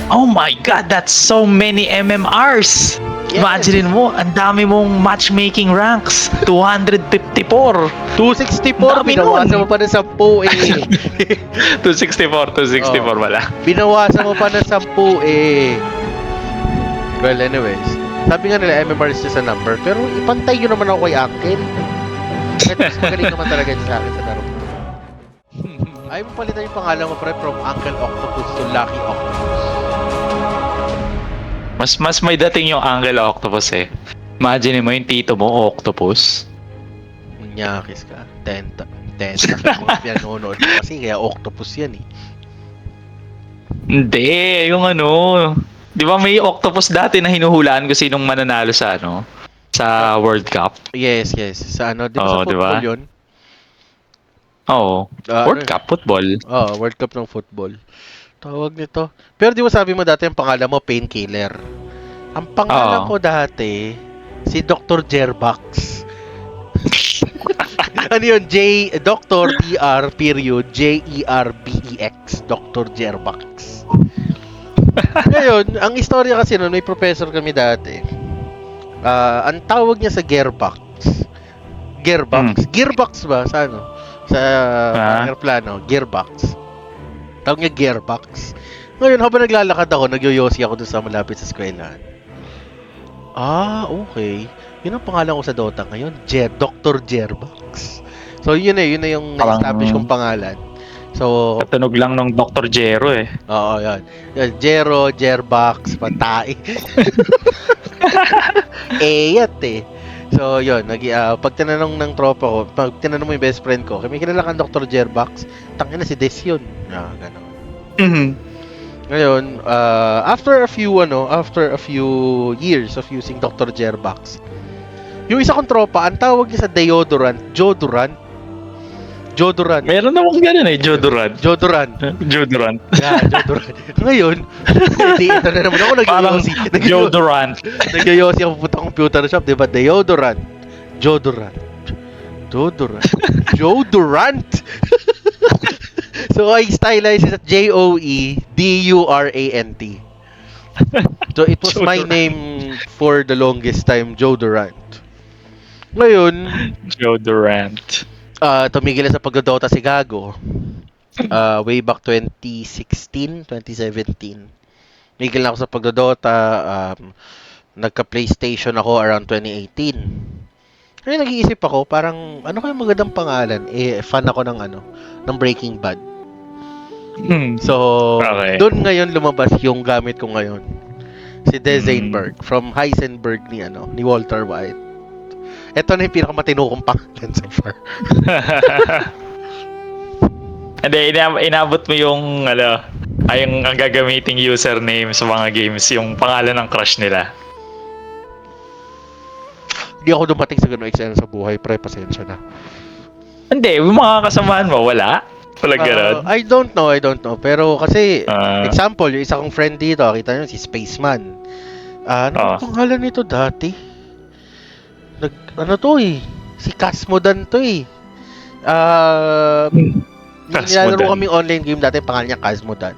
Oh my God, that's so many MMRs! Yes. Imagine mo, ang dami mong matchmaking ranks. 254. 264, Dami binawasan nun. mo pa ng 10 eh. 264 Oh. wala. Binawasan mo pa ng 10 eh. Well, anyways. Sabi nga nila, MMR is just a number. Pero ipantay nyo naman ako kay Uncle. Kahit mas magaling naman talaga siya sa akin sa laro. Ayaw mo palitan yung pangalan mo, pre, from Uncle Octopus to Lucky Octopus. Mas may dating yung Angel Octopus eh. Imagine mo yung tito mo, Octopus. Nyakis ka. Tenta ka mga pinanonood mo kasi kaya Octopus yan eh. Hindi, yung ano. Di ba may Octopus dati na hinuhulaan ko sinong mananalo sa ano? Sa World Cup. Yes. Sa ano, di ba sa Oo, football diba? yun? Oo. World Cup, football. World Cup ng football. Tawag nito. Pero di ba sabi mo dati ang pangalan mo, Painkiller? Ang pangalan ko dati, si Dr. Jerbox. Ano yun? Dr. DR period Jerbex. Dr. Jerbox. Ngayon, ang istorya kasi nun, may professor kami dati. Ang tawag niya sa Gearbox. Gearbox ba? Sa ano? Sa aeroplano. Gearbox. Tawag niya Gearbox. Ngayon, habang naglalakad ako, nagyoyosi ako dun sa malapit sa eskwelahan. Okay. Yun ang pangalan ko sa Dota ngayon. Dr. Jerbox. So, yun na yung na-establish kong pangalan. So, katunog lang ng Dr. Jero eh. Oo, yan. Jero, Jerbox, Pantay. Yat eh. So, yun. Pag tinanong ng tropa ko, pag tinanong mo yung best friend ko, kami kilala kang Dr. Jerbox, tangina si Des yun. Gano'n. Mm-hmm. Ngayon, after a few years of using Dr. Jerbox, yung isa kong tropa, ang tawag niya sa deodorant, Jodorant. Meron namang ganun eh, Jodorant. Jodorant. Jodorant. Yeah, Jodorant. Ngayon, hindi, ito na naman ako nagyoyosi. Jodorant. Nagyoyosi ako pupunta computer shop, di ba? Deodorant. Jodorant. So, I stylized it at Joedurant. So, it was my name for the longest time, Jodorant. Ngayon, Jodorant. tumigil na sa pagdodota si Gago. Way back 2016, 2017. Tumigil na ako sa pagdodota. Nagka-PlayStation ako around 2018. Ngayon nag-iisip ako, parang ano kaya magandang pangalan? Fan ako ng Breaking Bad. So, Okay. doon ngayon lumabas yung gamit ko ngayon. Si Heisenberg from Heisenberg ni Walter White. Ito na yung pinakamatino kong pangalan so far. Hindi, inabot mo yung ang gagamiting username sa mga games, yung pangalan ng crush nila. Hindi ako dumating sa ganung eksena sa buhay, pre, pasensya na. Hindi, yung mga kasamahan mo, wala? Wala ganun? I don't know. Pero kasi, example, yung isa kong friend dito, kita nyo, si Spaceman. Ano pangalan nito dati? Si Casmodan to eh. Nilalaro kami online game dati, pangalan niya Casmodan.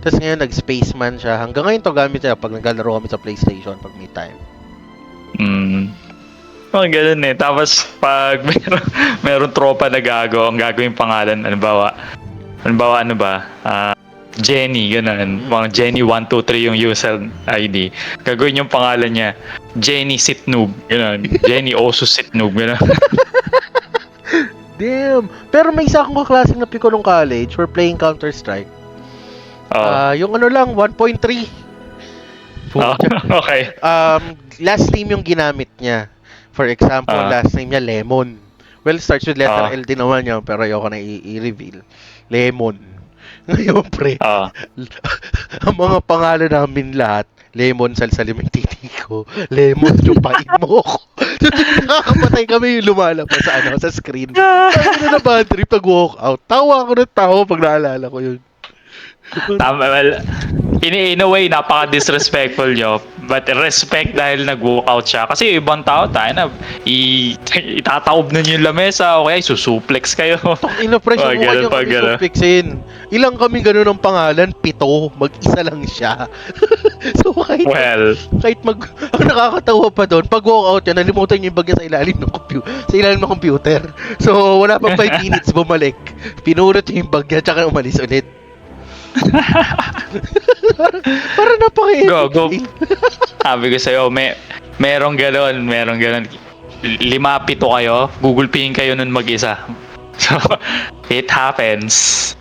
Tapos ngayon, nag-Spaceman siya. Hanggang ngayon to gamit niya pag naglalaro kami sa PlayStation pag may time. Ganun eh. Tapos, pag meron tropa na gago, ang gagawin pangalan, halimbawa, Jenny, ganun. Mga Jenny 123 yung user ID. Gagawin yung pangalan niya, Jenny Sitnoob, ganun. Jenny Oso Sitnoob, ganun. Damn! Pero may isa akong kaklaseng na piko nung college for playing Counter-Strike. Yung 1.3. Okay. Last name yung ginamit niya. For example, last name niya Lemon. Well, starts with letter L din naman niya, pero ayoko na i-reveal. Lemon. Ngayon, pre, ang mga pangalan namin lahat, Lemon, salsalim yung titi ko. Lemon, chupain mo ko. Nakakapatay kami yung lumalabas sa screen. Sabi na bad trip, nag-walk out. Tawa ako ng tawa pag naalala ko yun. Tama, well, in a way, napaka-disrespectful nyo. but respect dahil nag-walkout siya. Kasi yung ibang tao, tayo na, itataob na niyo yung lamesa, okay, susuplex kayo. Ina-press Pag mo kanya ganun, pag kami ganun. suplexin. Ilang kami ganun ang pangalan? 7. Mag-isa lang siya. So Well, ang nakakatawa pa doon, pag walkout niya, nalimutan niya yung bag niya sa ilalim ng computer. So wala pang 5 minutes bumalik. Pinurot niya yung bag niya, tsaka umalis ulit. Para go. napaka-epic. Sabi ko sa'yo, merong galon. 5-7 kayo, Google Paying kayo nun mag-isa. So, it happens.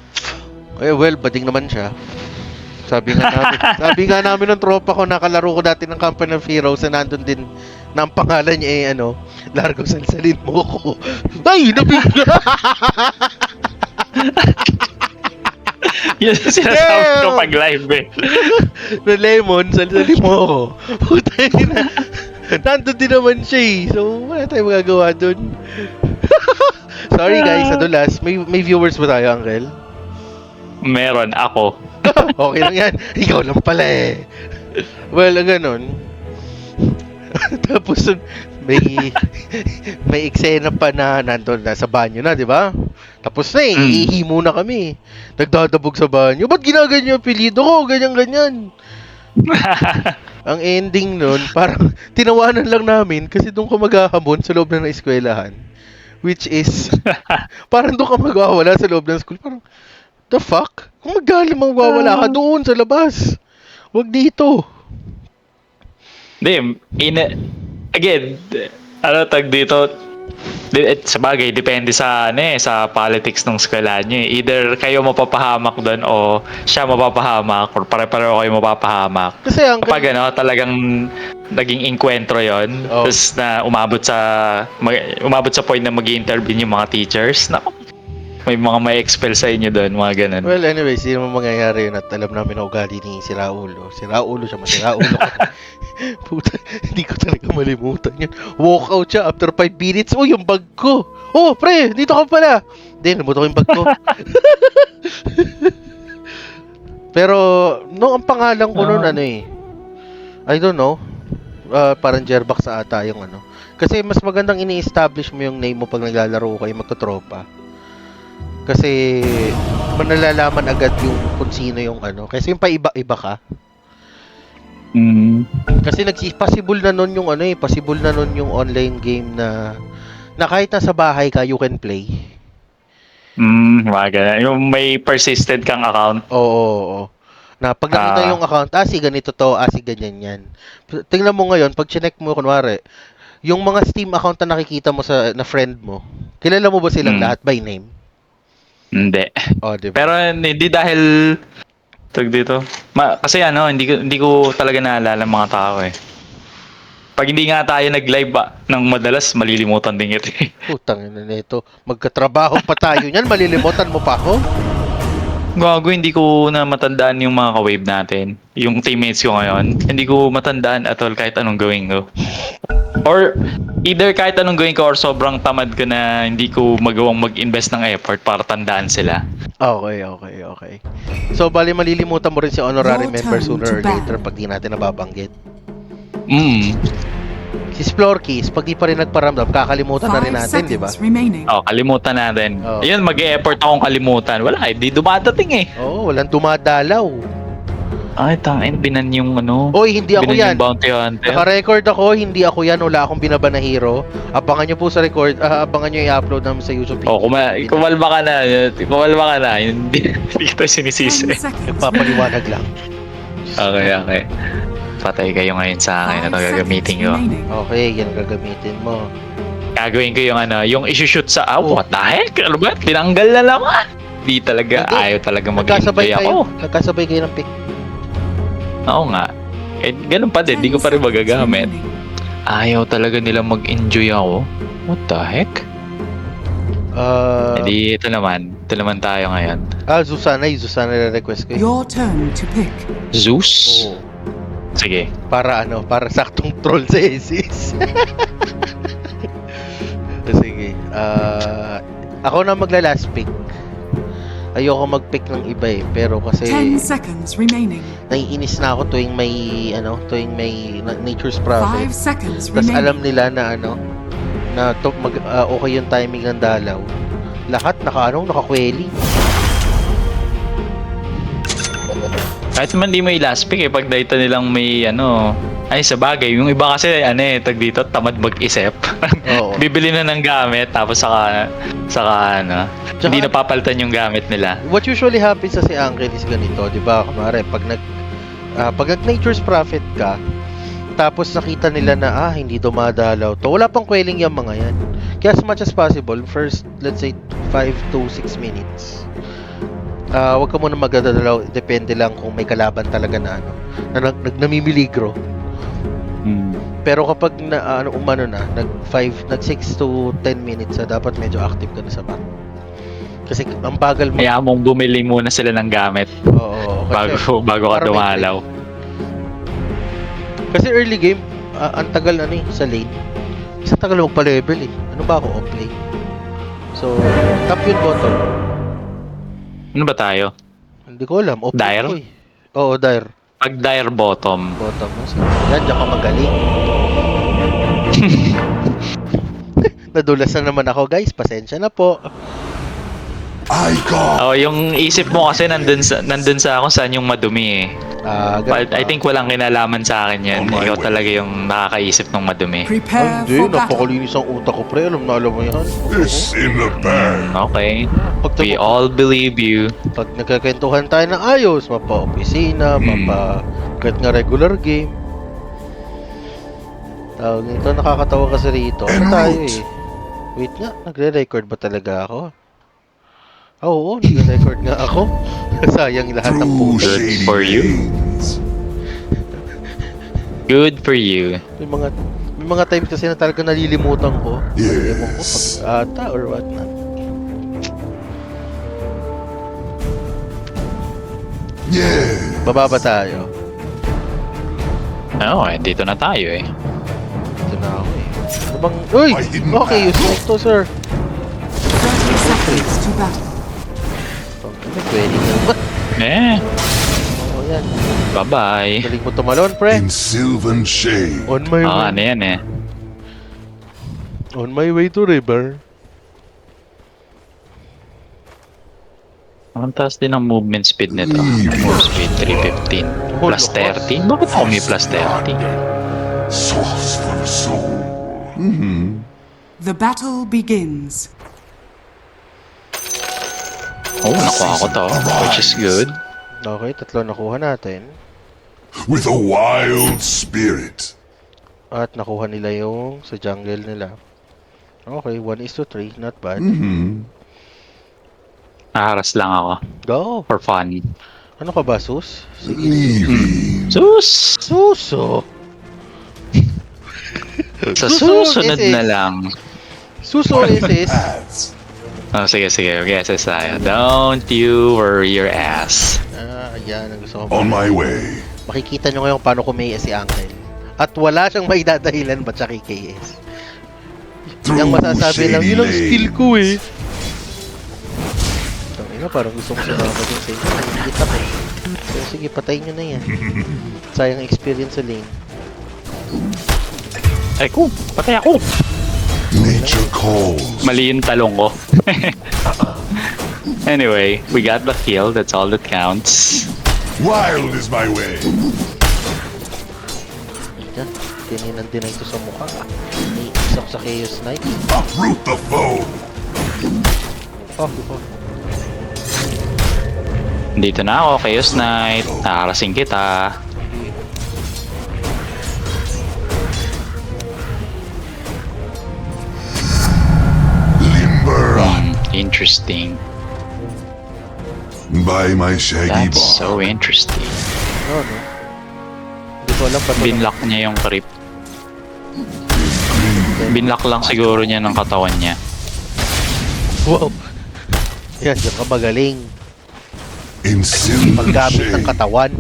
Well, bading naman siya. Sabi nga namin ng tropa ko, nakalaro ko dati ng Company of Heroes na nandun din na ang pangalan niya Largo Salsalin mo ko. Ay, nabigla! Yun ang sinasabi ko pag live Na Lemon, salsalin mo ko. Putay na. Nandun din naman siya So, wala tayong magagawa dun. Sorry guys, adulas. May viewers ba tayo, Uncle? Meron ako. Okay lang yan. Ikaw lang pala Well, ganun. Tapos may eksena pa na nandun na sa banyo na, di ba? Tapos na iihi muna kami. Nagdadabog sa banyo. Ba't ginaganyan yung apelido ko? Ganyan-ganyan. Ang ending nun, parang tinawanan lang namin kasi doon ka maghahamon sa loob ng eskwelahan. Which is, parang doon ka magwawala sa loob ng school. Parang, the fuck? Kung magwawala ka doon sa labas. Huwag dito. Again, tag dito, sa bagay, depende sa sa politics ng eskwelahan nyo. Either kayo mapapahamak doon o siya mapapahamak or pare-pareho kayo mapapahamak. Kasi kapag talagang naging enkwentro yon, tapos na umabot sa point na mag-i-intervene yung mga teachers, naku, may expel sa inyo doon, mga ganun. Well, anyway, sino mo mangyayari yun at alam namin na ugali ni Siraulo. Siraulo siya, Masiraulo ka. Puta, hindi ko talaga malimutan yun. Walk out siya after 5 minutes. Oh, yung bag ko. Oh, pre, dito ka pala. Hindi, namuto ko yung bag ko. Pero, ang pangalan ko nun, I don't know. Parang Jerbox ata yung Kasi mas magandang ini-establish mo yung name mo pag naglalaro kayo magtotropa. Kasi manalalaman agad yung kung sino yung kasi yung paiba-iba ka. Kasi possible na nun yung possible na nun yung online game na kahit nasa bahay ka, you can play. Yung may persistent kang account. Oo. Na pag nakita yung account, si ganito to, si ganyan yan. Tingnan mo ngayon, pag chinek mo, kunwari, yung mga Steam account na nakikita mo na friend mo, kilala mo ba silang lahat by name? Hindi. Diba? Pero hindi dahil dito. Kasi hindi ko talaga naalala mga tao Pag hindi nga tayo nag-live ng madalas, malilimutan din ito. Putang ina nito. Magkatrabaho pa tayo niyan, malilimutan mo pa ako? Gago, hindi ko na matandaan yung mga ka-wave natin. Yung teammates ko ngayon, hindi ko matandaan at all kahit anong gawin ko. Or either kahit anong gawin ko or sobrang tamad ko na hindi ko magawang mag-invest ng effort para tandaan sila. Okay. So, bali malilimutan mo rin si honorary member sooner or later pag di natin nababanggit. Si Splorkies, pag di pa rin nagparamdam, kakalimutan na rin natin, di ba? Kalimutan natin. Ayun, mag-e-effort akong kalimutan. Wala, di dumadating walang dumadalaw. Ay, tangin, binan yung Oy, hindi ako yan. Yung bounty hunter. Naka-record ako, hindi ako yan. Wala akong binaba na hero. Abangan nyo po sa record. Abangan nyo i-upload namin sa YouTube. Kumalma ka na. Hindi kita sinisisi. Nagpapaliwanag lang. Okay. Patay kayo ngayon sa akin. Ito gagamitin ko. Okay, yan gagamitin mo. Gagawin ko yung isushoot sa what the heck? Ano ba? Tinanggal na naman. Di talaga, ayaw talaga mag-enjoy ako. Nagkasabay kayo ng pick. Oo nga. Ganun pa din, di ko pa rin magagamit. Ayaw talaga nila mag-enjoy ako. What the heck? Ito naman tayo ngayon. Zeus na request ko. Your turn to pick. Zeus? Oo. Sige. Para saktong troll sa Aces. Sige. Ako na magla-last pick. ayoko mag-pick ng iba eh. Pero 10 kasi seconds remaining. naiinis na ako tuwing may Nature's 5 Prophet. seconds Tapos alam remaining. nila na okay yung timing ng dalaw. Lahat naka-queli. Kahit naman di mo i-last pick pag data nilang may ay sa bagay, yung iba kasi tag dito tamad mag-isip. Oo. Bibili na ng gamit tapos saka Tsaka- hindi napapalitan yung gamit nila. What usually happens sa si Uncle is ganito, 'di ba? Kumare pag Nature's Prophet ka, tapos nakita nila na hindi dumadalaw to. Wala pang quelling yung mga yan. Kaya as much as possible, first let's say 5 to 6 minutes. Wag ka muna magdadalaw, depende lang kung may kalaban talaga na namimiligro. Pero kapag nag 6 to 10 minutes dapat medyo active ka na sa map. Kasi ang bagal mo. Kaya mong bumili muna sila ng gamit Oo, bago ka para may dumalaw. Kasi early game, ang tagal sa lane. Isa tagal magpa-level eh. Ano ba ako off lane? So, top yun bottom. Ano ba tayo? Hindi ko alam. Off lane Dire? ko eh. Oo, dire. Pag dire bottom. Bottom. Yan, diyan ka magaling. Nadulas na naman ako guys. Pasensya na po. Yung isip mo kasi nandun sa kung saan yung madumi eh. Ganun But I think walang kinalaman sa akin yan. Ikaw talaga yung nakakaisip ng madumi. Prepare Hindi, for battle. napakalinis ang utak ko pre. Alam mo yan. This in the bag. Okay. Pag, We all believe you. pag nagkakwentuhan tayo ng ayos, mapa-opisina, kahit nga regular game. Tawag nito, nakakatawa kasi rito. Ano tayo eh? Wait nga, nagre-record ba talaga ako? Oo, nagre-record nga ako. Sayang lahat ng Through puto. shady for you. lanes. Good for you. May mga times kasi na talaga nalilimutan ko. Yes. Ewan ko, pag-ata or what not. Yeah. Baba ba tayo? Dito na tayo eh. Ito na ako eh. Ano bang... Uy! Okay, use mic to, sir. 30 seconds to battle. Ano, pwede nga ba? Oo, yan. Bye-bye. Galing mo tumalon, pre. In sylvan shade. On my way. Ano yan eh. On my way to river. Ang taas din ang movement speed nito. Move speed 315. Plus 30? Bakit ako may plus 30? Sauce for the soul. The battle begins. Nakuha ko to. Which is good. Okay, tatlo nakuha natin. With a wild spirit. At nakuha nila yung sa jungle nila. Okay, 1:3. Not bad. Naharas lang ako. Go! For fun. Ano ka ba, Sus? Sige. Leaving. Sus! Suso! Sa Susunod susunod is- na lang. Suso is... Paths. Sige. Mag-guesses tayo. Don't you worry your ass. Ayan, ang gusto ko. On my way. Makikita nyo ngayon paano kumayas si Uncle. At wala siyang may dadahilan ba't siya KKS. Yung masasabi lang, yun ang skill ko eh. Tangina, parang gusto ko sumama din sa inyo. Nakikit ako. So, sige, patayin nyo na yan. Sayang experience sa lane. Ay ko! Patay ako! Nature calls. Mali yung talong ko. Anyway, we got the kill. That's all that counts. Wild is my way. Yan, dininang-dinay ito sa mukha. Iisap sa Chaos Knight. Uproot the foe. Oh. Dito na ako, Chaos Knight. Nakarasin kita. Limber Interesting. by my shaggy That's bar. so interesting. No. Hindi ko alam paano. Binlock niya yung creep. Binlock lang siguro niya ng katawan niya. Wow. Yan, diyan ka magaling. In sylvan Paggamit ng shade. katawan.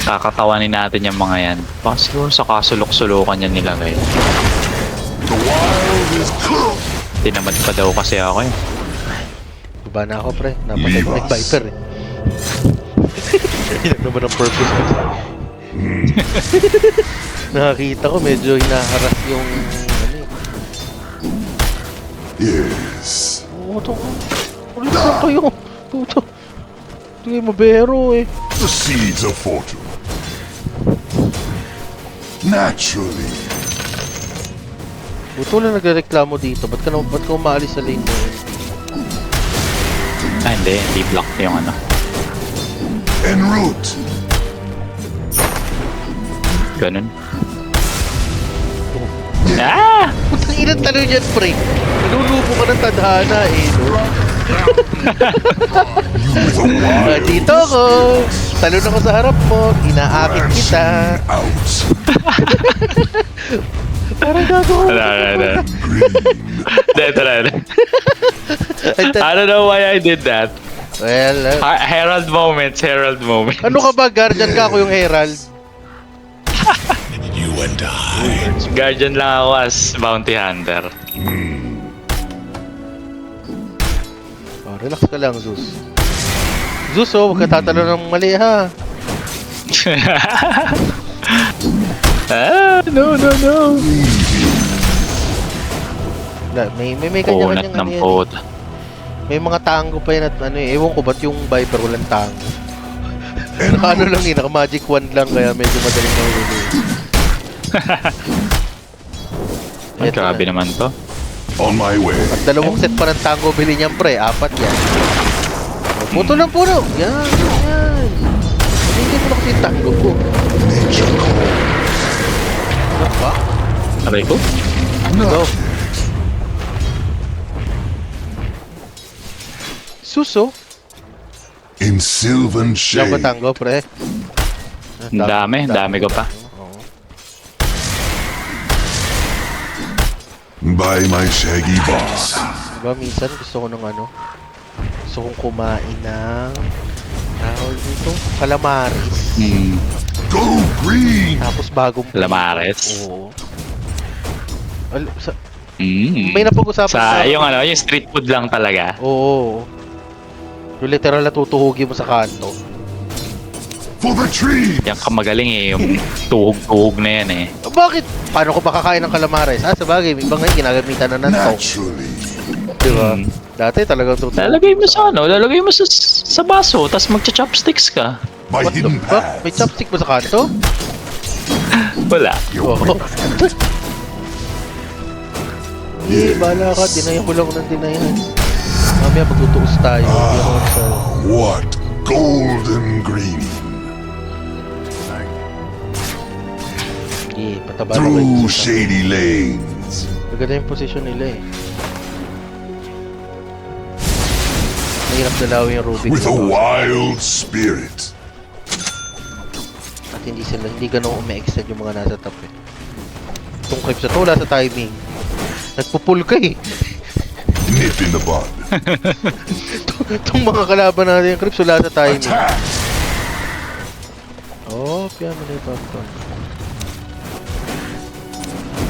Kakatawanin natin yung mga yan. Baka siguro sa kasulok-sulukan niya nilagay. The wild is cooked. Tinamad pa daw kasi ako eh. Baba na ako, pre. Napatay ko yung Viper eh. Hindi lang naman ang purpose ko. Nakakita ko medyo hinaharas yung ano eh. Yes. Puto ko. Ulit lang kayo. Puto. Hindi kayo mabero eh. The seeds of fortune. Naturally. Puto lang nagreklamo dito. Ba't ka umaalis sa lane mo? Hindi block yung ano. En route. Ganun. Ah! Putang inang talo dyan, pre. Nalulupo ka ng tadhana eh, no? With a wild Dito ako. Talon ako sa harap mo. Inaakit kita. out. Parang gago ko. Ano. I don't know why I did that. Well, Herald moments. ano ka ba? Guardian ka ako yung Herald. You and I. Guardian lang ako as bounty hunter. Oh, relax ka lang, Zeus. Zeus, oh, huwag ka tatalo ng mali, ha? No. May Kunat kanya-kanyang ng ano yan. puta. May mga tango pa yan at ano eh. Ewan ko ba't yung Viper walang tango. Naka ano lang eh, naka magic wand lang kaya medyo madaling mahuli. Ay, grabe naman to. On my way. At dalawang set pa ng tango bili niyan pre, 4 yan. Puto lang puro. Yan. Hindi mo na kasi yung tango ko. Nature call. Ano ba? Aray ko? Go. Suso? In sylvan Diyan ba shade. tango pre? Ang dami ko pa. Oo. By my shaggy boss. Diba minsan gusto ko ng ano? Gusto kong kumain ng tawag dito? Calamaris. Go green. Tapos bagong Calamares? Oo. Mm. May napag-usapan Sa yung ano, yung street food lang talaga. Oo. Yung literal na tutuhugin mo sa kanto. For the tree. Yan ka magaling eh, yung tuhog-tuhog na yan eh. Bakit? Paano ko makakain ng calamares? Sabagay, may iba ngayon ginagamitan na ng tong. Naturally. Diba? Dati talagang tutuhugin Lalagay mo sa ano, lalagay mo sa baso, tapos magcha-chopsticks ka. My What the hidden fuck? path. May chopstick ba sa kanto? Wala. Oo. Bahala ka. Dinayan ko lang ng dinayan. Mamaya magtutuos tayo. Hindi ako sa... What golden green. Hindi, pataba na kayo. Through shady lanes. Maganda yung posisyon nila eh. Mahirap dalawin yung Rubik. With a wild spirit. At hindi ganun umi-extend yung mga nasa top eh. Itong clips na to, wala sa timing. Nagpupul ka eh. Nip in the bud. Itong mga kalaban natin yung clips, wala sa timing. Attack. Oh, piano na yung popcorn.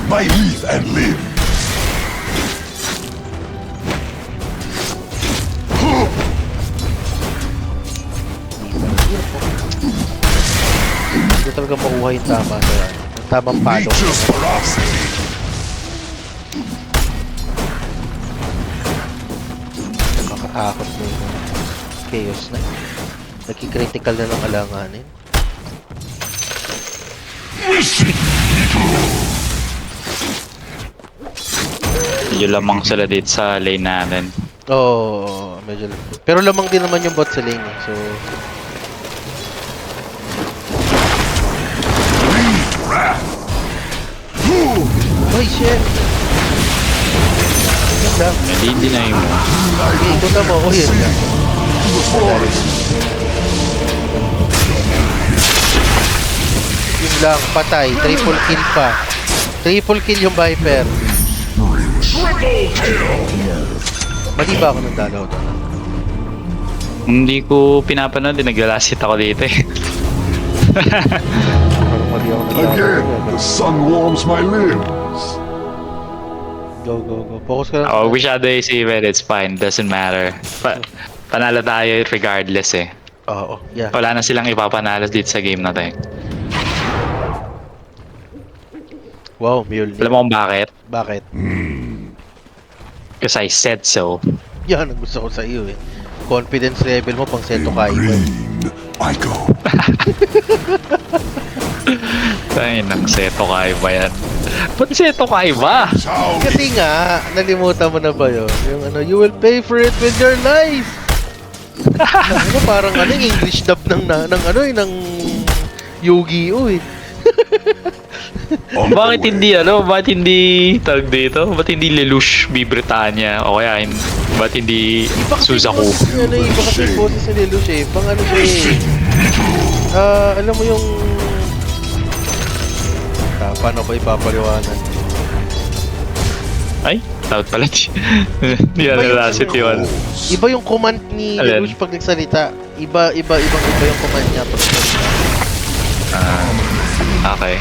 My leaf and limb. Hindi talaga makuha yung tama sa yung tamang palo. Nature's ferocity. Nakakatakot mo yung chaos na. Nagkikritical na ng alanganin. Medyo lamang sila dito sa lane natin. Oo, medyo lang. Pero lamang din naman yung bot sa lane eh. So, ay shit! Yan lang. Hindi na yung Okay, ikaw na mo. Oh, yan lang. Yun lang, patay. Triple kill pa. Triple kill yung Viper. Mali ba ako ng dalaw doon? Hindi ko pinapanood, naglalasit ako dito eh. Parang mali ako ng dalaw. Again, the sun warms my limbs. Go, go, go. Focus ka lang. Oh, we shadow AC but it's fine. Doesn't matter. Panalo tayo regardless eh. Oo, yeah. Wala na silang ipapanalo dito sa game na to eh. Wow, Mjolnir. Alam mo kung bakit? Bakit? Because I said so. Yan ang gusto ko sa iyo eh. Confidence level mo pang Seto Kaiba. Green, I go. Ay, nang Seto Kaiba yan. Ba't Seto Kaiba? Sound Kasi nga, nalimutan mo na ba yun? Yung ano, you will pay for it with your life. Ano, parang ano, yung English dub ng ano eh, ng Yu-Gi-Oh eh. on the Bakit way. hindi bakit hindi tawag dito? Bakit hindi Lelouch B. Britannia? O kaya, bakit hindi Iba kasi Suzaku? yung boses, ano, iba kasi yung boses ni Lelouch eh. Pang ano siya eh. Alam mo yung... paano ba ipapaliwanag? Ay, tawag pala. Hindi na nalasit yun. Iba yung command ni Alin? Lelouch pag nagsalita. Iba yung command niya pag nagsalita. Okay.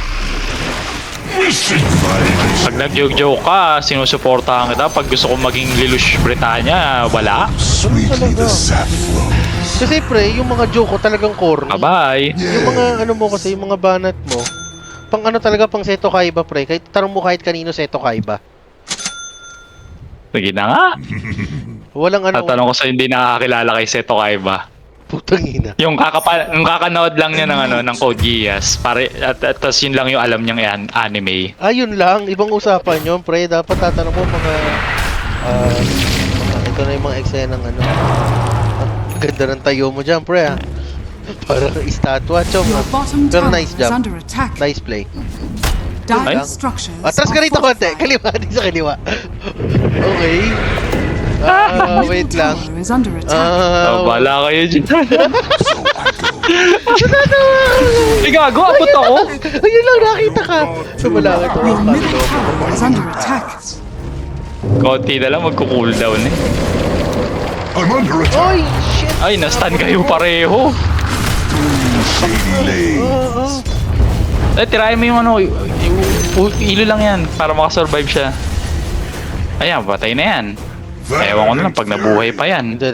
Pag nag-joke ka, sinusuportahan kita. Pag gusto ko maging Lelouch Britannia, wala. Sweetly the sap flows. Kasi pre, yung mga joke ko talagang corny. Bye-bye. Yung mga ano mo kasi, yung mga banat mo, pang ano talaga pang Seto Kaiba pre. Kahit tanong mo kahit kanino Seto Kaiba. Sige na nga. Walang ano, Tatanong ko sa hindi nakakakilala kay Seto Kaiba. putang ina. Yung kakanood lang niya ng Code Geass. At tas yun lang yung alam niyang anime. Ayun lang, ibang usapan yun pre. Dapat tatanong mo ito na yung mga eksena ng ano. Ang ganda ng tayo mo dyan pre ah. Parang estatwa, chom. Your bottom Pero tower nice is job. under attack. Nice play. Dire Ay? structures Atras ka are rito konti. fortified. Kaliwa, di sa kaliwa. Okay. Your Wait middle lang. tower is under attack. Oh, bahala kayo dyan. So I go. Ay, gago, abot ako. Ayun lang, nakita ka. Sumalangit ako. Your middle tower is under attack. Konti na lang, magko-cooldown eh. I'm under attack. Oy, shit. Ay, na-stun kayo pareho. Shady lanes. Eh, tirahin mo yung ilo lang yan para makasurvive siya. Ayan, patay na yan. Ewan ko na lang pag nabuhay pa yan. Hindi.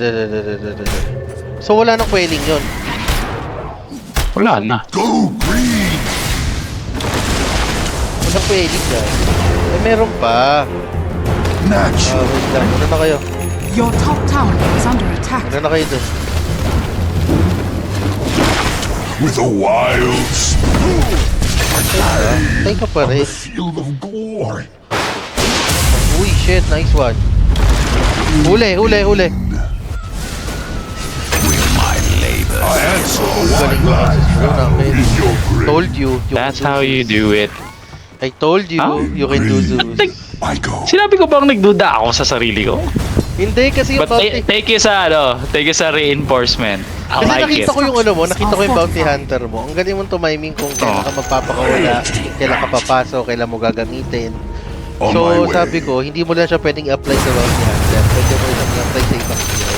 So wala nang quelling yun. Wala na. Go green. Walang quelling dyan. Eh, meron pa. Natural. Wait lang. Ano na kayo? Your top tower is under attack. Ano na kayo dun? With a wild spoon. Tay ka pa rin. Field of glory. Uy, shit. Nice one. Huli. I answer Galing mo. Yun akin. in your grip. Told you. That's how you do it. I told you. Huh? You can do Zeus. I go. Sinabi ko bang nagduda ako sa sarili ko? Hindi kasi yung But bounty... take you sa reinforcement. I Kasi like it. nakita ko yung ano mo, nakita ko yung bounty hunter mo. Ang galing mong tumiming kung kailan ka magpapakawala, kailan ka papasok, kailan mo gagamitin. On my So, way. sabi ko, hindi mo lang siya pwedeng apply sa bounty hunter. Pwede mo lang apply sa ibang hero.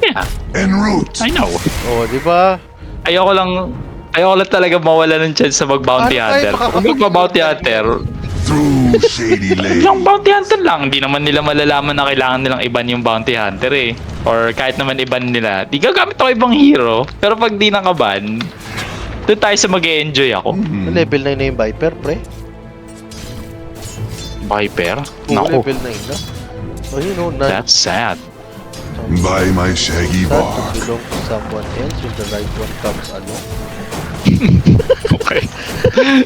Yeah, En route. I know. Oh, di ba? Ayoko lang talaga mawala ng chance sa mag-bounty Ano tayo hunter. Kung mag-bounty hunter, Through shady lanes. lang bounty hunter lang. Hindi naman nila malalaman na kailangan nilang iban yung bounty hunter eh. Or kahit naman iban nila, di gagamit ako ibang hero. Pero pag di nakaban, doon tayo sa mag-enjoy ako. Level 9 na yung Viper, pre. Viper? Oo, Naku, level 9 na. Ayun o, na. that's sad. By my shaggy That bar. to belong to someone else when the right one comes along. Okay.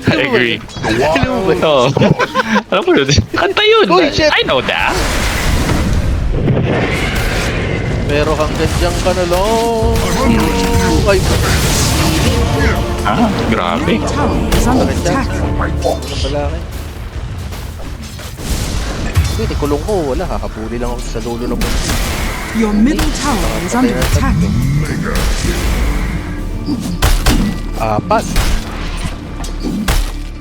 I agree. The wild. Oo. Alam mo yun? Kanta yun. Uy, shit. I know that. Pero hanggang dyan ka na lang. Ay, Ah, grabe. Middle tower is under Bakit yan? attack. ano pala akin? Wait, kulong ko. Wala, kakapuli lang ako sa lolo ng mundo. Your middle tower is under attack. Apat.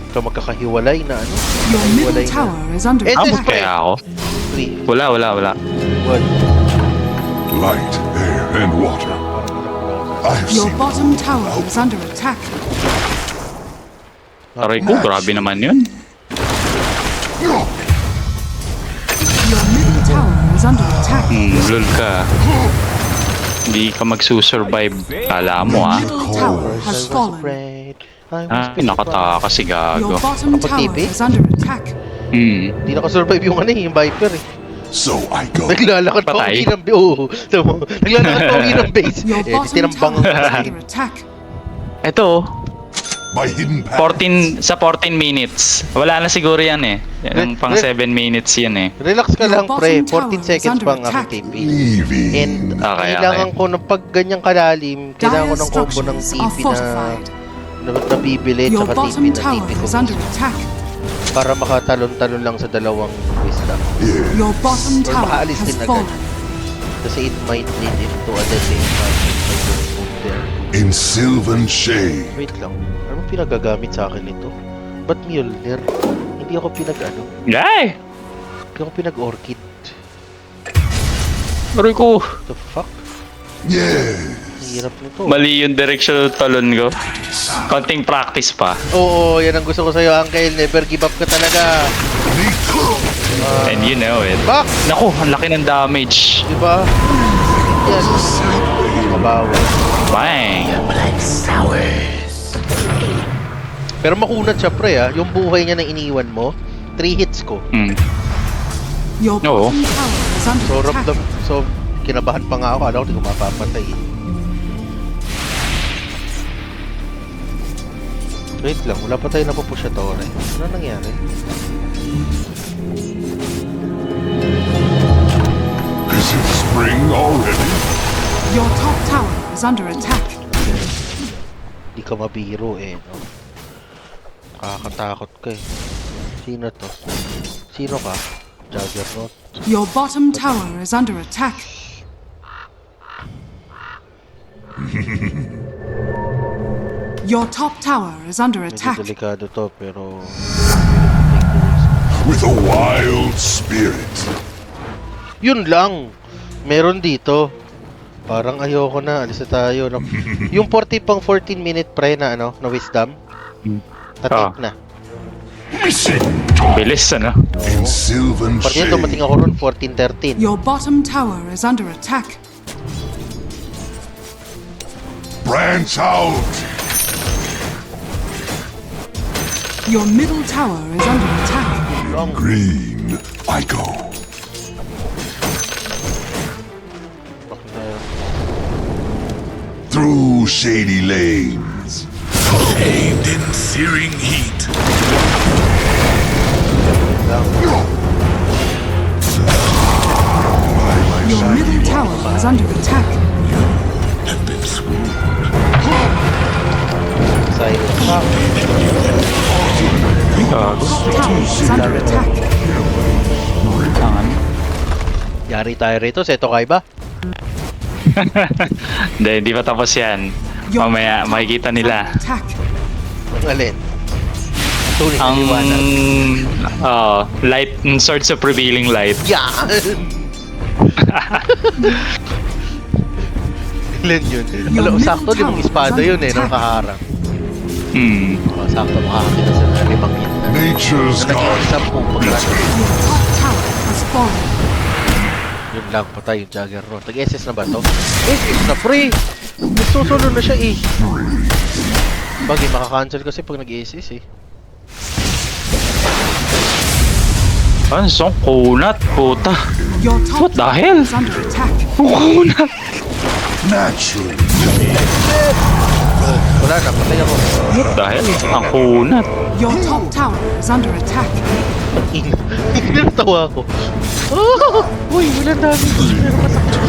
So magkakahiwalay na ano? Your middle Hiwalay na. tower is under Ito Abot is attack. kaya ako? 3, Wala. 1. Light, air, and water. I have Your seen. bottom tower is under attack. Aray ko, grabe naman yun. attack. Lul ka. Hindi ka magsusurvive. Kala mo Your ah. middle tower has fallen. Ay, nakataka si Your Gago. bottom Kapag tower TV? is under attack. Hindi nakasurvive yung ano yung Viper eh. So I go. Naglalakad pa Patay? uwi ng base. Oo. Naglalakad pa uwi ng base. Your Eh, bottom tinambang tower ang is kasi. under attack. Ito, My hidden path. 14 sa 14 minutes. Wala na siguro yan eh. Yan, pang 7 minutes yan eh. Relax ka Your lang pre. bottom 14 tower is seconds under pa ang attack. aking TP. Leaving. And Okay, kailangan okay. ko ng pag ganyang kalalim, kailangan ko Dire ng combo ng structures are TP fortified. na nabibili Your tsaka TP bottom na tower TP ko is under attack. para makatalon-talon lang sa dalawang wisdom. Your bottom Or tower makaalis has din agad. fallen. Kasi it might lead into a dead end match if I don't move there. In sylvan shade. Wait lang. Anong pinagagamit sa akin ito? Ba't Mjolnir? Hindi ako pinag-ano? Ay! Hindi ako pinag-orchid. Aray ko. The fuck? Yes. Hirap nito. Mali yung direction ng talon ko. Konting practice pa. Oo, yan ang gusto ko sa'yo, Uncle. Never give up ka talaga. And you know it. Bak! Naku, ang laki ng damage. Di ba? Yan. Kabawa. Bang! Pero makunat siya, pre, ah. Yung buhay niya na iniwan mo, 3 hits ko. Your Oo. bottom tower is So, under attack. ramdam, so, kinabahan pa nga ako. Alam ko, di ko mapapatay. Wait lang, wala pa tayo napupush sa tore. Ano nangyari? Is it spring already? Your top tower is under attack. Di ka mabiro eh, no? Nakakatakot ka eh. Sino to? Sino ka? Juggernaut? Your bottom tower is under attack. Your top tower is under Medyo attack. delikado to, pero... With a wild spirit. Yun lang! Meron dito. Parang ayoko na, alis na tayo. Yung 40 pang 14 minute pre na ano, na wisdom. Tatik na. Missing. Bilis, ano? In sylvan Pati shade. dumating ako ron, 14-13. Your bottom tower is under attack. Branch out. Your middle tower is under attack. Green. I go. Through shady lanes. Aimed in searing heat. Your middle tower is under attack. Silent shock. Gago. Tower is under attack. Tangan. Yari tayo rito, Seto Kai ba? Hindi pa tapos yan. Your Mamaya, top makikita tower is nila. under attack. Ang alin? Tuloy na Ang liwanag. light, sorts of revealing light. Yan! Ilan yun? Your Alam, middle sakto limang tower is espada under yun eh, nung attack. kaharang. Sakto makakakita sa limang yun. Nature's Na naging guard. 10 pagkakita. Your top tower has fallen. Yun lang, patay yung Juggernaut. Nag-SS na ba to? SS na, pre! Nagsusulo na siya eh. Bagay, makakancel kasi pag nag-SS eh. Ano, song kunat, puta. Your top What the tower hell? is under attack. Kunat. Naturally. Wala na, patay ako. What the hell? Ang kunat. Your top tower is under attack. Hindi natawa ako. Oh! Uy, wala dami. Pero masakit.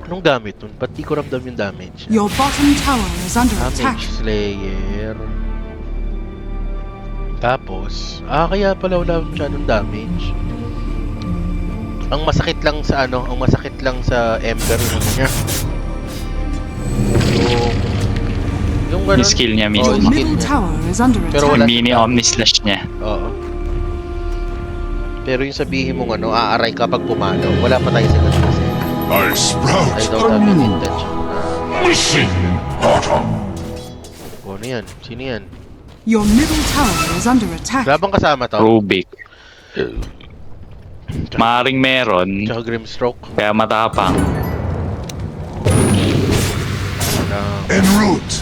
Anong gamit nun? Ba't di ko ramdam yung damage? Your bottom tower is under attack. Damage Slayer. Tapos, kaya pala wala masyadong damage. Ang masakit lang sa ano, ang masakit lang sa Ember yung niya. Yung Yung skill niya, Oo, Your yung mismo. skill middle niya. tower is under Pero attack. wala Yung mini Omni Slash niya. Oo. Pero yung sabihin mong ano, aaray ka pag pumalo, wala pa tayo sa ganun kasi. I sprout I don't have any intention. missing autumn. Ano yan? Sino yan? Your middle tower is under attack. Labang kasama to. Rubik. Maaring meron, Tsaka Grimstroke. kaya matapang. En route.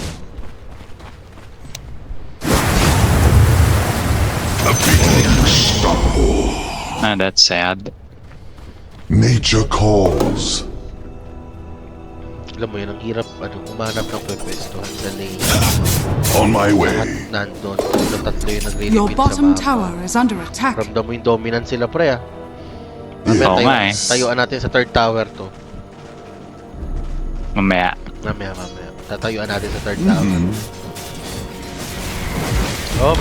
A being unstoppable. Ah, that's sad. Nature calls. Alam mo yun, ang hirap umanap ng pwestuhan sa lane. On my way. At nandun. Tatlo yung Your nagre-repeat sa bottom mapa. tower is under attack. Ramdam mo yung dominant sila, pre, ah. Oo nga eh. Tayuan natin sa third tower to. Mamaya. Mamaya. Tatayuan natin sa third tower. Oh.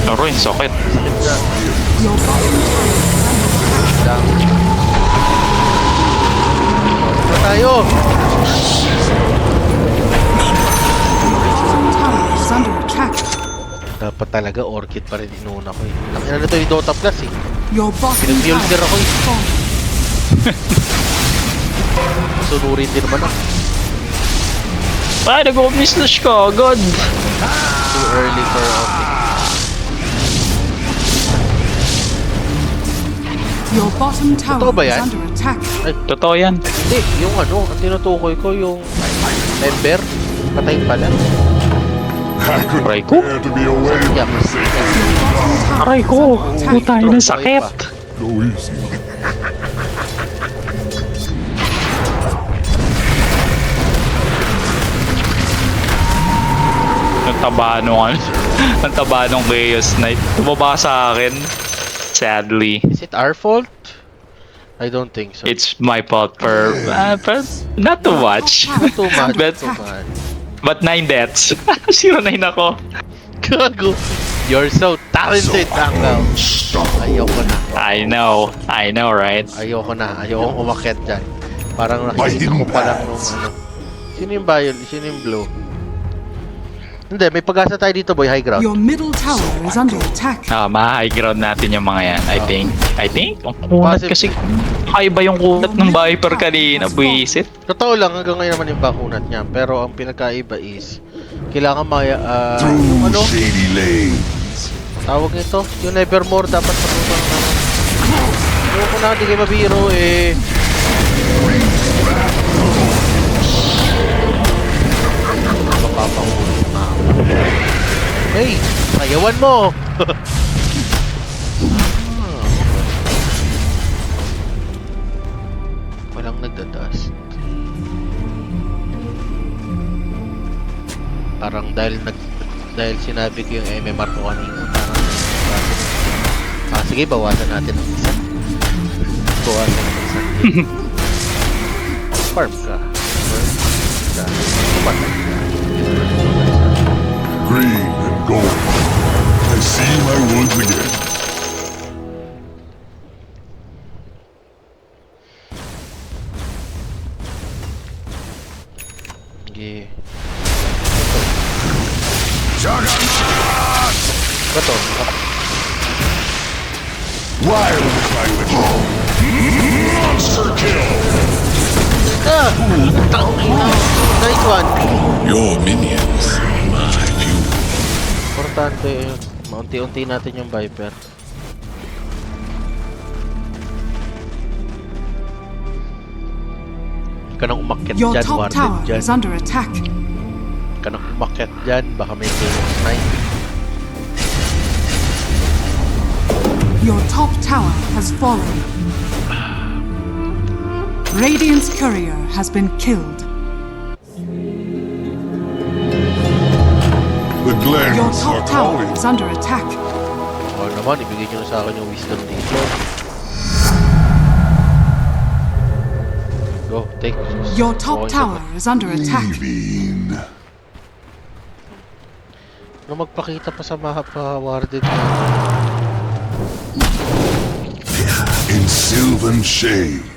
Pero yung socket. Sakit na. Your bottom tower is Down. Na tayo! under attack. Dapat talaga Orchid pa rin inuna ko eh. Nakina nito yung Dota Plus eh. Your bottom Pinag-Mjolnir tower ako eh. is falling. Sunurin din naman ako. Ay, nag-o-business ka, God! Too early for Orchid. Your bottom tower Totoo ba is yan? under attack. Totoo yan. Hindi, yung ano, ang tinutukoy ko yung Ember. Patay pala. I could Aray ko. bear to be away Yeah. from the sacred. Aray ko! Puta yun ang sakit! Go easy. Ang taba nung ano. Ang taba nung Chaos Knight. Tumaba sa akin. Sadly. Is it our fault? I don't think so. It's my fault for not too much. Not too much. But, Too much. but 9 deaths. 0-9 ako. Gago. You're so talented, Tangaw. Ayoko na. I know, right? Ayoko umakyat dyan. Parang nakikita ko pa lang nung ano. Sino yung violet? Sino yung blue? Hindi, may pag-asa tayo dito, boy. High ground. Your middle tower is under attack. Ma-high ground natin yung mga yan, I think. Ang kunat kasi, kakaiba yung kunat ng Viper kanina, buwisit. Totoo lang, hanggang ngayon naman yung bakunat niya. Pero ang pinagkaiba is, kailangan Through yung ano, shady lanes. tawag nito, yung Nevermore dapat matutang na. Ayoko na, hindi kayo mabiro eh. Mapapahuli na. Hey, sayawan mo! Walang nagdadust. Parang dahil sinabi ko yung MMR ko kanina, parang sige, bawasan natin ang isa. Bawasan ang isa. Farm ka. Pumatay ka. Green and gold. I see my woods again. Okay. Juggernaut! Bato. Wild is my witness. Monster kill! Nice one. Your minions, my view. Importante yun. Maunti-unti natin yung Viper. Kanang umakyat Your dyan, top Warden tower dyan. is under attack. Kanang umakyat dyan, baka may Chaos Knight. Your top tower has fallen. Radiant's courier has been killed. The Your glens top are tower calling. is under attack. O naman, ibigay nyo na sa akin yung wisdom dito. Go, take. Your top Okay, tower is under attack. Leaving. Ano magpakita pa sa mapa, Warden? In sylvan shade.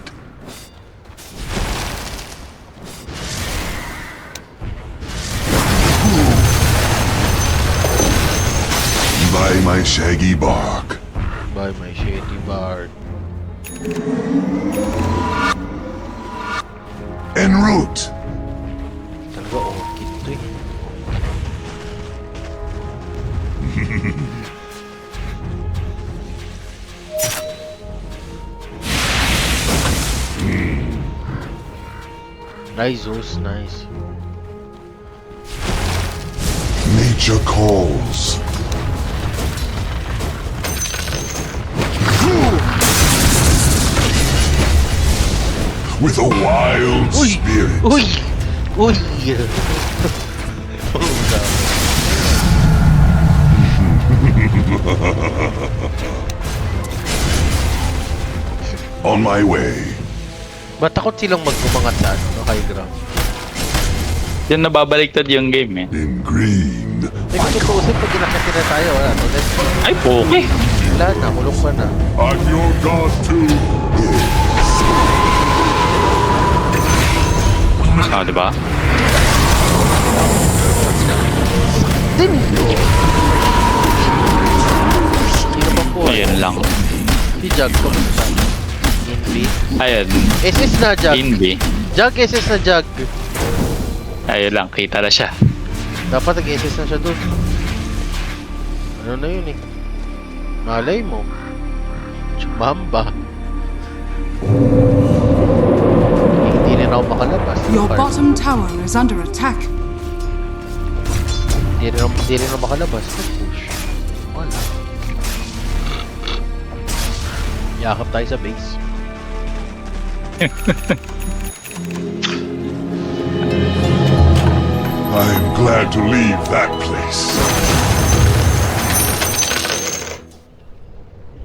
By my shaggy bark. By my shady bard. En route. Talaga, oh. Nice, Zeus. Nice. Nature calls. With a wild Uy! spirit. Uy! Uy! On my way. Ba't takot silang magbumangat sa ano, kay Gram? Yan nababaliktad yung game eh. In green. Eh, kung tutuusin, pag ginakit na tayo, wala. No, Ay, poke. wala na, kulong pa na. I'm your god too. Ah, diba? Sino ba po? Ayan lang. Si Jug, kamusta? Invi? Ayan. SS na, Jug. Hindi. Jug, SS na, Jug. Ayan lang, kita na siya. Dapat nag-SS na siya dun. Ano na yun eh? Malay mo. Chumamba. Hindi rin ako makalabas. Your bottom tower is under attack. Hindi rin ako makalabas. Push. Wala. Yakap tayo sa base. I'm glad to leave that place.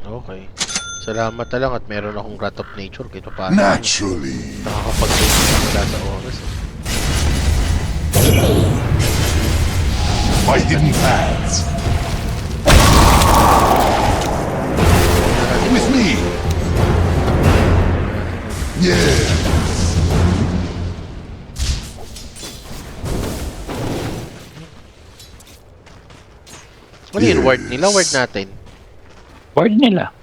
Okay. Salamat na lang at meron akong Wrath of Nature kahit pa paano. Naturally. Nakakapag-base na wala sa oras. My hidden paths. With me. Yeah. Ano yun? Ward nila? Ward natin? Ward nila.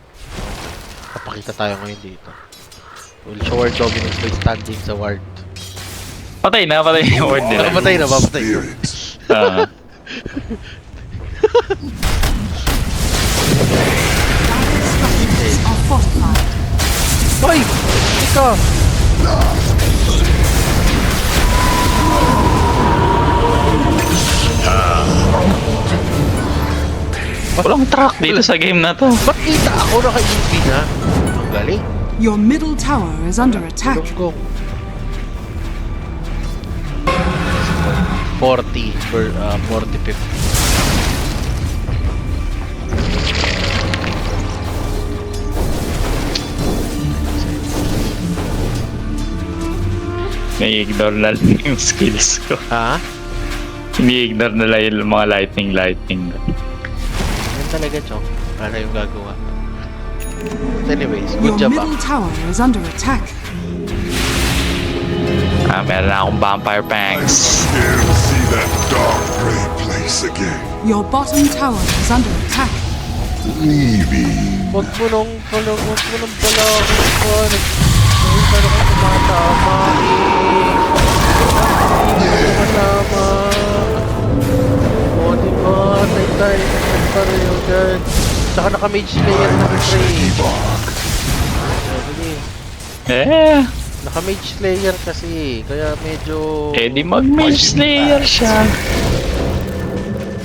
Papakita tayo ngayon dito. We'll show our dominance by standing sa ward. Patay na yung ward nila. Papatay na, papatay na. Spirit. Ah. Structures are fortified. Hoy! Ika! Walang track dito sa game na to. Ba't kita ako naka-EV na? Ang galing. Your middle tower is under attack. Tulong ko. 40 per 40-50. Nai-ignore na lang yung skills ko. Ha? Ini-ignore na lang yung mga lightning. Yan talaga, Chong. Para yung gagawa. But anyways, Your good job, middle tower is under attack. Ah, meron na akong vampire pangs. Scared to see that dark gray place again. Your bottom tower is under attack. Leaving. Huwag mo nang balakon pa. Ay, paano kayo tumatama eh? Hindi ko matama. O, diba? Tay-tay. Nagpareho dyan. Saka naka-mage slayer na Shiny rin. bark. Eh, Naka-mage slayer kasi. Kaya medyo... eh di mag-mage slayer siya.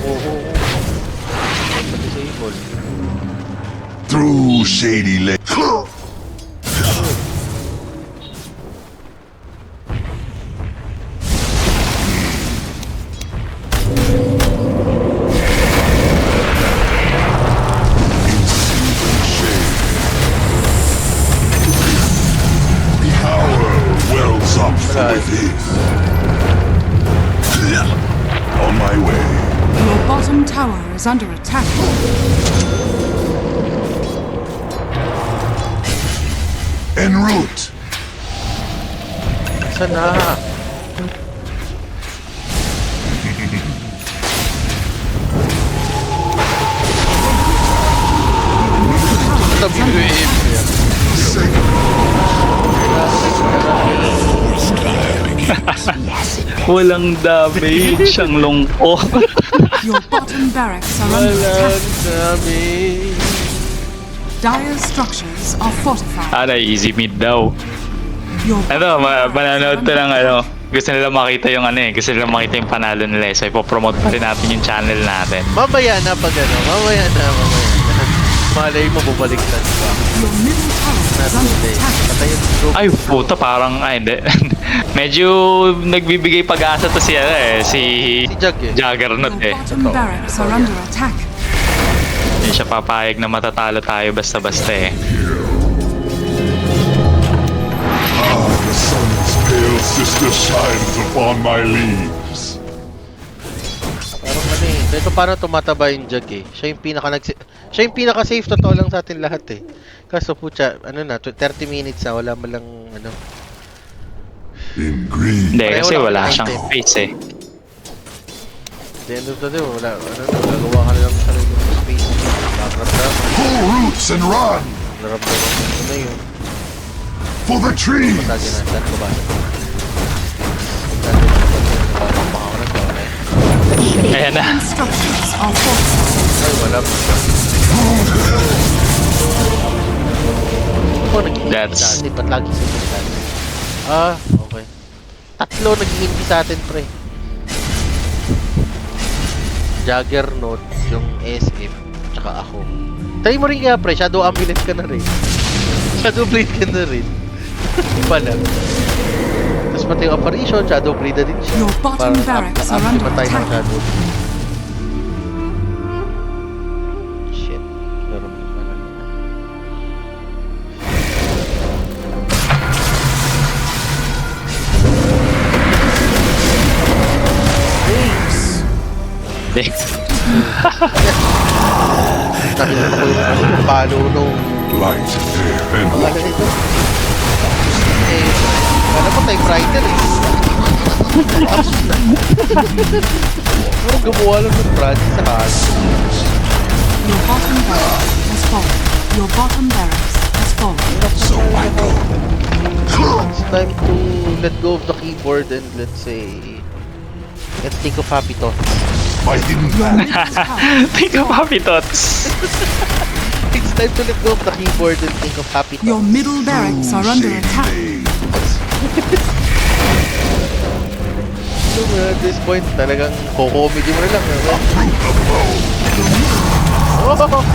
Oo. Disable. Through shady lane. On my way. Your bottom tower is under attack. En route. Sana. Walang damage ang lungkot. Your bottom barracks are under Walang attack. dami. Dire structures are fortified. Easy mid daw. Your Mananood to ng ano. Gusto nila makita yung ano eh. Gusto nila makita yung panalo nila eh. So ipopromote pa rin natin yung channel natin. Mamaya na pag ano, mamaya na. Malay mo, bubaliktad pa. your middle tower is under Hindi. attack. Patay yung group. Ay, puta, parang, hindi. Medyo nagbibigay pag-asa to si, ano eh, si Si Jag eh. Juggernaut Your eh. bottom barracks are under attack. Hindi siya papayag na matatalo tayo basta-basta eh. The sun's pale sister shines upon my leaves. Parang ano eh. Dito parang tumataba yung Jag eh. Siya yung pinaka-safe totoo lang sa atin lahat eh. Kaso putya, ano na, 30 minutes na, wala mo lang, ano. In green, Hindi, Pareho kasi lang wala ng siyang item. face eh. The end of the day, wala, ano, gagawa ka na lang sa sarili ng space. Nakaramdaman. pull roots and run Naramdaman mo ano yun. for the trees. Patagi na, saan ko ba? Saan ko ba? Baka ako nagkawa eh. Ayan na. Structures are fortified. Ay, wala pa. Ako nag-iinti That's- sa atin, ba't lagi sila sa atin? Ah, okay. Tatlo nag-iinti sa atin, pre. Juggernaut, yung SF, tsaka ako. Try mo rin kaya, pre. Shadow Amulet ka na rin. Shadow Blade ka na rin. Iba lang. Tapos pati yung apparition, Shadow Blade na din siya. Your bottom barracks are under matay ng attack. Shadow Blade. Shit. Laro mo pa lang. Hindi. Nakita ko yung palo nung Light, air, and ano nito? Eh, ano pa typewriter eh. Pero gumawa lang ng project sa kaso. Your bottom barracks has fallen. Your bottom barracks has fallen. so I go. It's time to let go of the keyboard and let's think of happy thoughts. My hidden Your land. middle tower. Think of Happy Tots. It's time to let go of the keyboard and think of happy thoughts. Your middle barracks are under attack. So, at this point, talagang comedy mo na lang. Oh!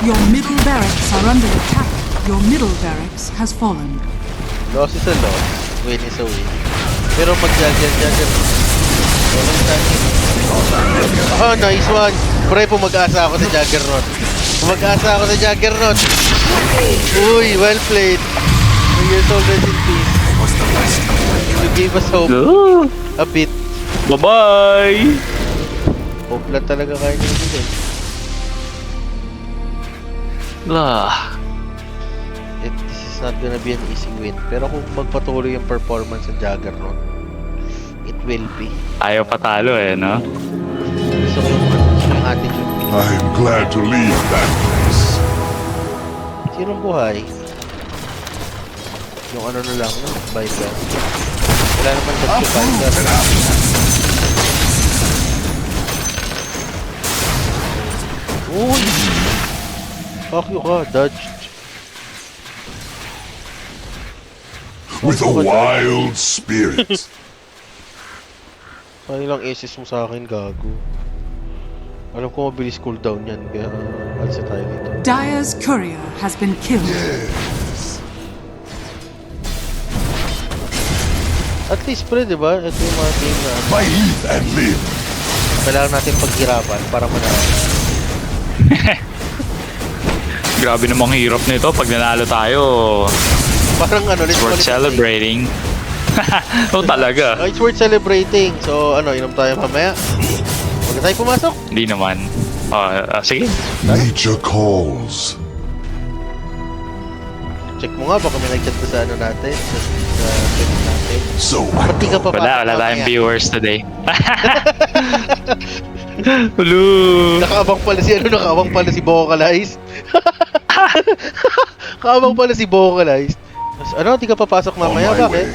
Your middle barracks are under attack. Your middle barracks has fallen. Loss is a loss. Win is a win. Pero pag jagger. Walang tayo. Oh, nice one. Pre, pumag-asa ako sa Juggernaut. Pumag-asa ako sa Juggernaut. Uy, well played. Your soul rest in peace. You gave us hope. Ooh. A bit. Bye-bye! Hope lang talaga kaya nyo din. This is not gonna be an easy win. Pero kung magpatuloy yung performance ng Juggernaut, it will be. Ayaw patalo eh, no? Gusto ko yung attitude. I'm glad to leave that place. Sinong buhay? Yung ano na lang, no? Bypass. Wala naman sa bypass. Uy! Fuck you ka, dodged. With a wild spirit. Ano lang SS mo sa akin, gago. Alam ko mabilis cooldown yan, kaya alsa tayo dito. Dire's courier has been killed. At least pre, di ba? Ito yung mga game na My eat and live. kailangan natin paghirapan para manalo. Grabe namang hirap nito pag nanalo tayo. Parang ano, let's call Worth it celebrating. Oo talaga. it's worth celebrating. So, ano, inom tayo mamaya. Huwag na tayo pumasok. Hindi naman. Sige. Nature calls. Check mo nga, baka may nag-chat na sa ano natin. Sa chat natin. So I Ba't di ka go. papasok Wala tayong mamaya? viewers today. Hello. Nakaabang pala si Vocalized. Nakaabang pala si Vocalized. Ano, di ka papasok On mamaya, my bakit? way.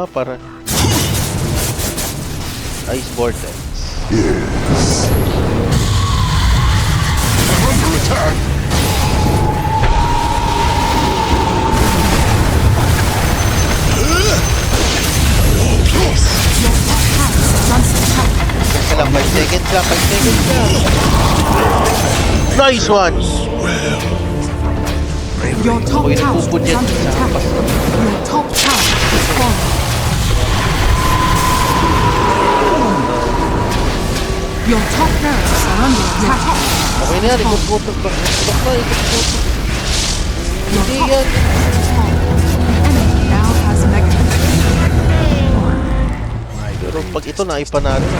Para Ice Vortex. Yes. attack. Teka lang, 5 seconds lang, 5 seconds lang. Nice one! Your top Uy, tower is nagpupun yan. under attack. Your top tower is falling. Your top barracks are under attack. Okay na yan, ikot-kutot ba? Ikot na, ikot-kutot. Your Hindi top yan. barracks is falling. The enemy now has mega. Pero pag ito naipanalo na.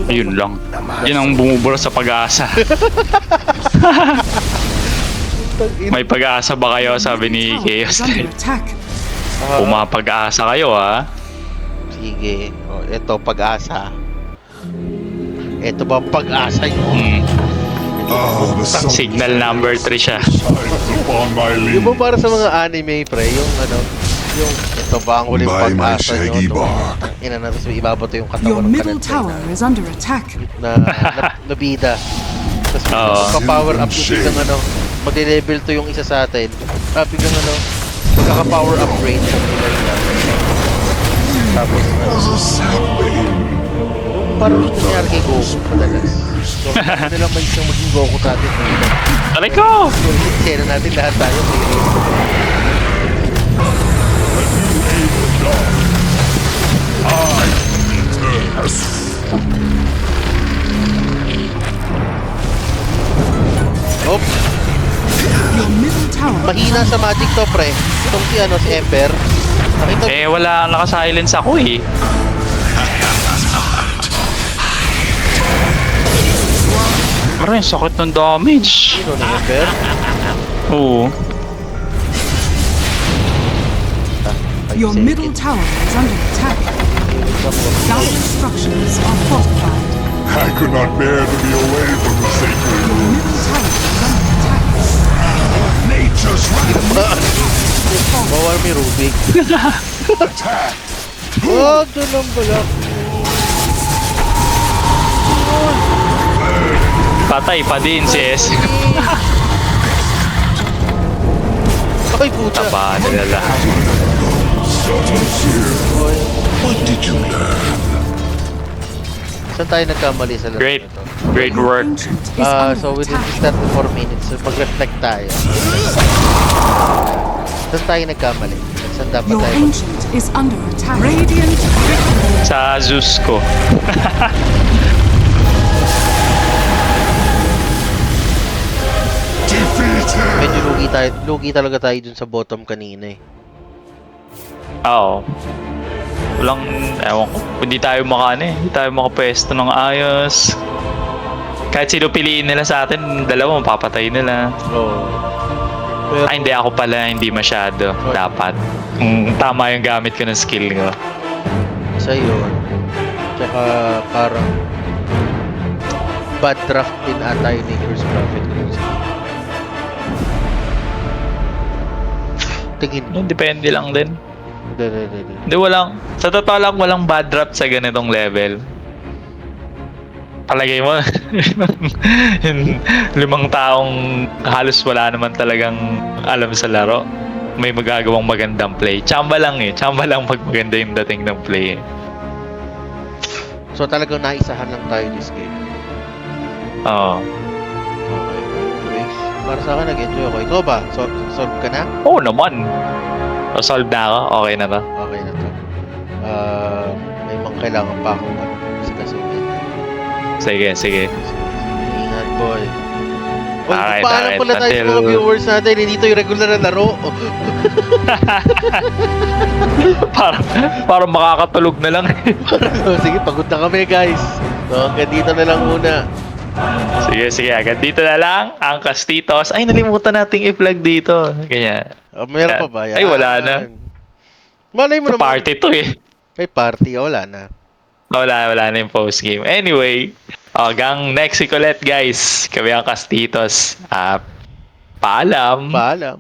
Ayun lang. Yun ang bumubura sa pag-asa. May pag-asa ba kayo? Sabi ni Chaos. Is under attack. Pumapag-asa kayo, ha? Sige. O, ito, pag-asa. Ito ba ang pag-asa nyo? The sun Signal number 3 siya. shines upon my Yung ba limbs. para sa mga anime, pre? Yung ano, yung ito ba ang huling By my pag-asa shaggy nyo? bark. Ina na, tapos ibabato yung Your katawan ng middle kanentay tower is under attack. na bida. Tapos Oo. magpa-power up yung biglang ano, magde-level to yung isa sa atin. Biglang ano, magkaka-power upgrade. Tapos ano, parang nangyari kay Goku madalas. So, ano lang may isang maging Goku sa atin. Aray ko! Yung eksena natin lahat tayo. Oh, Your middle tower is mahina sa magic to, pre. Itong si ano, si Ember. Nakita Eh, wala. Naka-silence ako, eh. Aray, sakit ng damage. sino ni Ember? Oo. Your middle tower is under attack. Dire structures are fortified. I could not bear to be away from the sacred Your roots. middle tower is under attack. Nature's wrath. Bawal may Rubik. Attack. Huwag doon ang balak. Patay pa din, sis. Ay, puta. Taba nila lahat. What did you learn? Saan tayo nagkamali sa laro Great. nito? Great Your work. ancient is under So within attack. 34 minutes, so mag-reflect tayo. Saan tayo nagkamali? Saan dapat Your tayo? ancient is under attack. Radiant victory. Sa Zeus ko. Defeated. Medyo lugi talaga tayo dun sa bottom kanina eh. Oo. Walang, ewan ko. Hindi tayo hindi tayo makapwesto ng ayos. Kahit sino piliin nila sa atin, dalawa mapapatay nila. Oo. Pero, Ay, hindi ako pala, hindi masyado. Dapat. Tama yung gamit ko ng skill ko. sa yun. Tsaka parang bad draft din ata yung Maker's Prophet. Tingin mo. Depende lang din. Hindi. Hindi, walang, sa totoo lang, walang bad draft sa ganitong level. Palagay mo, yung 5 taong halos wala naman talagang alam sa laro. May magagawang magandang play. Chamba lang eh. Chamba lang pag maganda yung dating ng play eh. So talagang naisahan lang tayo this game. Oo. Okay. Anyways, para sa akin nag-enjoy ako. Ikaw ba? Solve ka na? Oo naman. Solve na ako. Okay na to. Okay na to. May mga kailangan pa akong sikasuhin. Sige. Ingat, boy. Uy, Alright, paalam alright. pala tayo sa mga Until- viewers natin. Hindi to yung regular na laro. Parang makakatulog na lang. Sige, pagod na kami, guys. So, hanggang dito na lang muna. Sige. Agad dito na lang. Ang Castitos. Ay, nalimutan nating i-plug dito. Ganyan. Meron pa ba yan? Ay, wala na. Malay mo naman. Party to eh. May party. Wala na. Wala na yung post game. Anyway, hanggang next week ulit guys. Kami ang Castitos. Paalam. Paalam.